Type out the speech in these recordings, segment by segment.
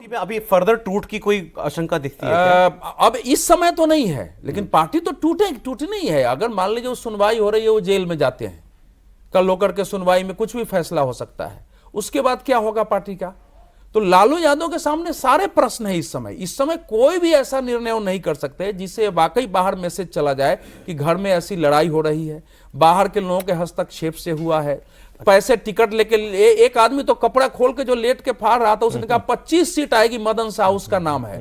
अभी फर्दर टूट की कोई आशंका दिखती है क्या? अब इस समय तो नहीं है, लेकिन पार्टी तो टूटनी ही है। अगर मान लीजिए सुनवाई हो रही है, वो जेल में जाते हैं, कल होकर के सुनवाई में कुछ भी फैसला हो सकता है, उसके बाद क्या होगा पार्टी का? तो लालू यादव के सामने सारे प्रश्न है इस समय कोई भी ऐसा निर्णय नहीं कर सकते जिससे वाकई बाहर मैसेज चला जाए कि घर में ऐसी लड़ाई हो रही है, बाहर के लोगों के हस्तक्षेप से हुआ है। पैसे टिकट लेके एक आदमी तो कपड़ा खोल के जो लेट के फाड़ रहा था, उसने कहा 25 सीट आएगी, मदन शाह उसका नाम है,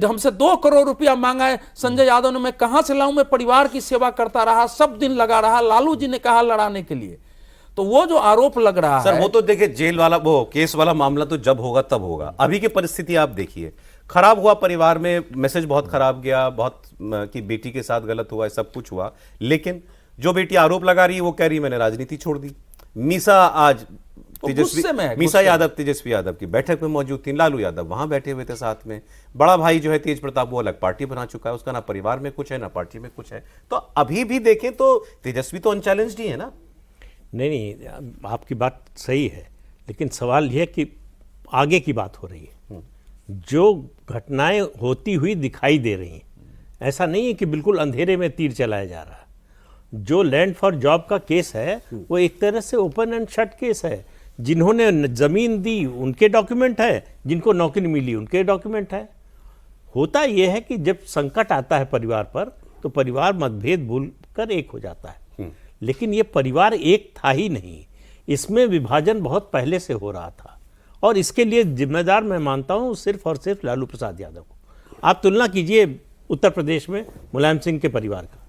हमसे 2 करोड़ रुपया मांगा है संजय यादव ने, मैं कहां से लाऊं, मैं परिवार की सेवा करता रहा, सब दिन लगा रहा, लालू जी ने कहा लड़ाने के लिए। तो वो जो आरोप लग रहा सर है, वो तो देखिए जेल वाला वो केस वाला मामला तो जब होगा तब होगा। अभी की परिस्थिति आप देखिए, खराब हुआ परिवार में, मैसेज बहुत खराब गया, बहुत कि बेटी के साथ गलत हुआ, सब कुछ हुआ, लेकिन जो बेटी आरोप लगा रही है वो कह रही है मैंने राजनीति छोड़ दी। मीसा आज मीसा यादव तेजस्वी यादव की बैठक में मौजूद थी, लालू यादव वहां बैठे हुए थे साथ में। बड़ा भाई जो है तेज प्रताप वो अलग पार्टी बना चुका है, उसका ना परिवार में कुछ है ना पार्टी में कुछ है। तो अभी भी देखें तो तेजस्वी तो अनचैलेंज्ड ही है ना। नहीं, आपकी बात सही है, लेकिन सवाल यह है कि आगे की बात हो रही है, जो घटनाएं होती हुई दिखाई दे रही हैं, ऐसा नहीं है कि बिल्कुल अंधेरे में तीर चलाया जा रहा है। जो लैंड फॉर जॉब का केस है वो एक तरह से ओपन एंड शट केस है। जिन्होंने जमीन दी उनके डॉक्यूमेंट है, जिनको नौकरी मिली उनके डॉक्यूमेंट है। होता यह है कि जब संकट आता है परिवार पर तो परिवार मतभेद भूल कर एक हो जाता है, लेकिन ये परिवार एक था ही नहीं, इसमें विभाजन बहुत पहले से हो रहा था, और इसके लिए जिम्मेदार मैं मानता हूँ सिर्फ और सिर्फ लालू प्रसाद यादव को। आप तुलना कीजिए उत्तर प्रदेश में मुलायम सिंह के परिवार का।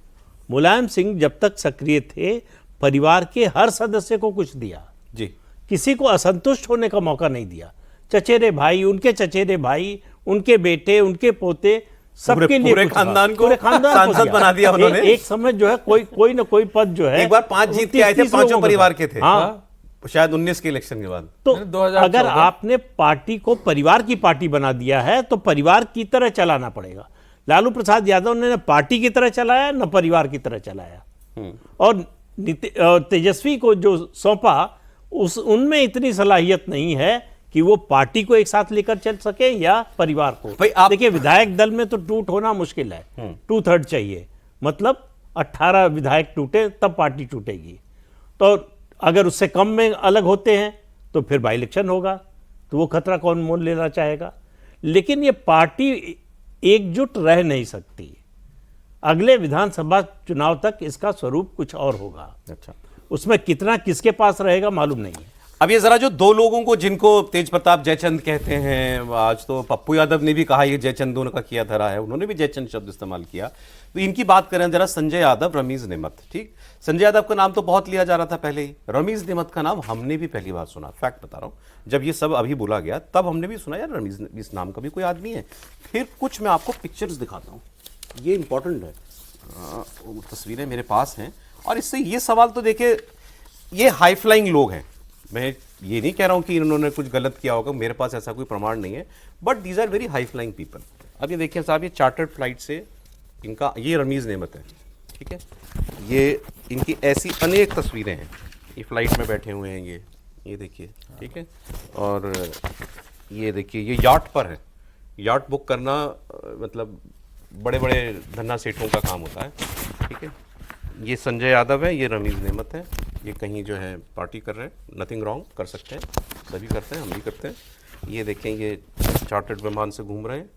मुलायम सिंह जब तक सक्रिय थे, परिवार के हर सदस्य को कुछ दिया जी, किसी को असंतुष्ट होने का मौका नहीं दिया। चचेरे भाई, उनके चचेरे भाई, उनके बेटे, उनके पोते, सबके लिए पूरे खानदान को सांसद बना दिया उन्होंने। एक समय जो है कोई ना कोई पद जो है, एक बार 5 जीत के आए थे, 5 परिवार के थे। हाँ, शायद 19 के इलेक्शन के बाद। तो अगर आपने पार्टी को परिवार की पार्टी बना दिया है तो परिवार की तरह चलाना पड़ेगा। लालू प्रसाद यादव ने न पार्टी की तरह चलाया न परिवार की तरह चलाया, और तेजस्वी को जो सौंपा उनमें इतनी सलाहियत नहीं है कि वो पार्टी को एक साथ लेकर चल सके या परिवार को। देखिए, विधायक दल में तो टूट होना मुश्किल है, 2/3 चाहिए, मतलब 18 विधायक टूटे तब पार्टी टूटेगी। तो अगर उससे कम में अलग होते हैं तो फिर बाई इलेक्शन होगा, तो वो खतरा कौन मोल लेना चाहेगा। लेकिन ये पार्टी एकजुट रह नहीं सकती, अगले विधानसभा चुनाव तक इसका स्वरूप कुछ और होगा। अच्छा, उसमें कितना किसके पास रहेगा मालूम नहीं है। अब ये जरा जो 2 लोगों को जिनको तेज प्रताप जयचंद कहते हैं, आज तो पप्पू यादव ने भी कहा ये जयचंद दोनों का किया धरा है, उन्होंने भी जयचंद शब्द इस्तेमाल किया। तो इनकी बात करें जरा, संजय यादव, रमीज नेमत। ठीक, संजय यादव का नाम तो बहुत लिया जा रहा था पहले ही, रमीज नेमत का नाम हमने भी पहली बार सुना, फैक्ट बता रहा हूं। जब ये सब अभी बोला गया तब हमने भी सुना यार रमीज इस नाम का भी कोई आदमी है। फिर कुछ मैं आपको पिक्चर्स दिखाता हूँ, ये इंपॉर्टेंट है, तस्वीरें मेरे पास हैं, और इससे ये सवाल तो देखिए, ये हाई फ्लाइंग लोग हैं, मैं ये नहीं कह रहा हूं कि इन्होंने कुछ गलत किया होगा, मेरे पास ऐसा कोई प्रमाण नहीं है, but these are very high flying people. अब ये देखिए साहब, ये चार्टर्ड फ्लाइट से इनका, ये रमीज नेमत है, ठीक है, ये इनकी ऐसी अनेक तस्वीरें हैं, ये फ्लाइट में बैठे हुए हैं, ये देखिए, ठीक है, और ये देखिए ये याट पर है। याट बुक करना मतलब बड़े बड़े धन्ना सेठों का काम होता है, ठीक है। ये संजय यादव है, ये रमीज नेमत है, ये कहीं जो है पार्टी कर रहे हैं, नथिंग रॉन्ग, कर सकते हैं, सभी करते हैं, हम भी करते हैं। ये देखें, ये चार्टर्ड विमान से घूम रहे हैं,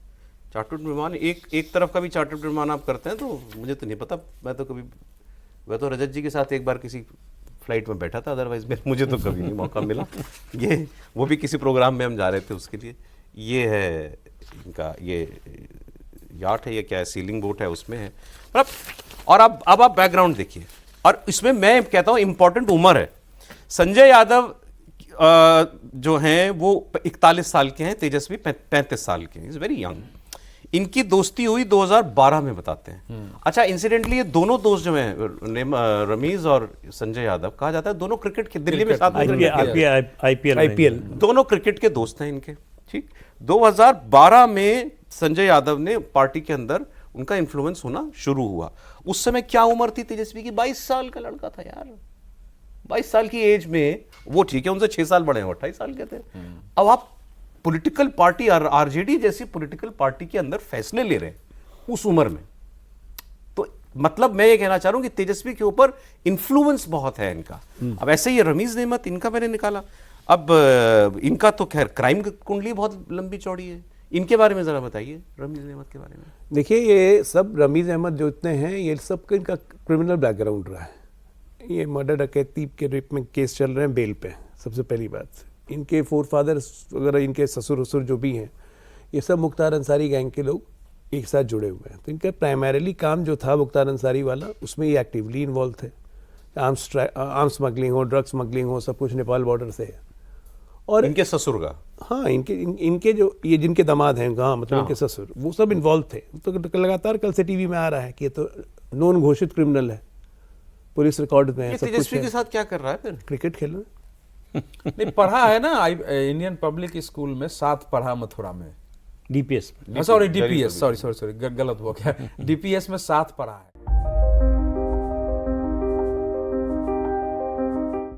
चार्टर्ड विमान, एक तरफ का भी चार्टर्ड विमान आप करते हैं, तो मुझे तो नहीं पता, मैं तो रजत जी के साथ एक बार किसी फ्लाइट में बैठा था, अदरवाइज मुझे तो कभी नहीं मौका मिला। ये वो भी किसी प्रोग्राम में हम जा रहे थे उसके लिए। ये है इनका, ये याट है, ये क्या है, सीलिंग बोट है, उसमें है। और अब आप बैकग्राउंड देखिए, और इसमें मैं कहता हूं इंपॉर्टेंट उम्र है। संजय यादव जो हैं वो 41 साल के हैं, तेजस्वी 35 साल के हैं, इज वेरी यंग। इनकी दोस्ती हुई 2012 में, बताते हैं। अच्छा, इंसिडेंटली ये दोनों दोस्त जो हैं, रमीज और संजय यादव, कहा जाता है दोनों क्रिकेट के, दिल्ली में साथ में आईपीएल, दोनों क्रिकेट के दोस्त हैं इनके। ठीक, 2012 में संजय यादव ने पार्टी के अंदर उनका इन्फ्लुएंस होना शुरू हुआ। उस समय क्या उम्र थी तेजस्वी की? 22 साल का लड़का था यार, 22 साल की एज में वो, ठीक है उनसे 6 साल बड़े हैं, 28 साल के थे। अब आप पॉलिटिकल पार्टी आरजेडी जैसी पॉलिटिकल पार्टी के अंदर फैसले ले रहे हैं उस उम्र में, तो मतलब मैं ये कहना चाह रहा हूं कि तेजस्वी के ऊपर इन्फ्लुएंस बहुत है इनका। अब ऐसे ही रमीज नेमत, इनका मैंने निकाला। अब इनका तो खैर क्राइम कुंडली बहुत लंबी चौड़ी है, इनके बारे में जरा बताइए, रमीज नेमत के बारे में। देखिए, ये सब रमीज अहमद जो इतने हैं, ये सब का इनका क्रिमिनल बैकग्राउंड रहा है। ये मर्डर, डकैती के रेप में केस चल रहे हैं बेल पे। सबसे पहली बात, इनके फोर फादर्स वगैरह, इनके ससुर वसुर जो भी हैं, ये सब मुख्तार अंसारी गैंग के लोग एक साथ जुड़े हुए हैं। तो इनका प्राइमरीली काम जो था मुख्तार अंसारी वाला, उसमें ये एक्टिवली इन्वॉल्व थे। आर्म्स स्मगलिंग हो, ड्रग स्मगलिंग हो, सब कुछ नेपाल बॉर्डर से है। और इनके ससुर का, हाँ, इनके जो ये जिनके दामाद हैं, हाँ मतलब इनके ससुर, वो सब इन्वॉल्व थे। तो लगातार कल से टीवी में आ रहा है कि ये तो नॉन घोषित क्रिमिनल है, पुलिस रिकॉर्ड में है, सब कुछ तेजस्वी है। के साथ क्या कर रहा है फिर? क्रिकेट खेल रहे हैं। नहीं, पढ़ा है ना इंडियन पब्लिक स्कूल में, 7 पढ़ा मथुरा में। डीपीएस में। सॉरी, डीपीएस, सॉरी गलत हो गया, डीपीएस में 7 पढ़ा है।